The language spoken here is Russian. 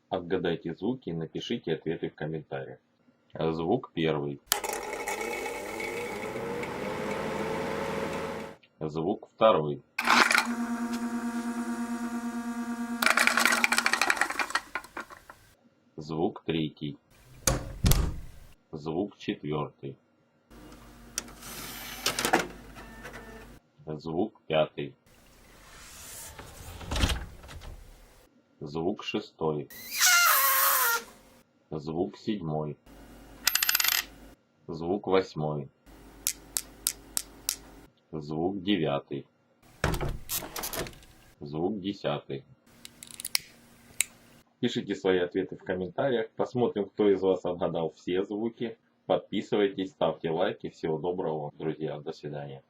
Отгадайте звуки и напишите ответы в комментариях. Звук первый. Звук второй. Звук третий. Звук четвертый. Звук пятый. Звук шестой. Звук седьмой. Звук восьмой. Звук девятый. Звук десятый. Пишите свои ответы в комментариях. Посмотрим, кто из вас отгадал все звуки. Подписывайтесь, ставьте лайки. Всего доброго, друзья. До свидания.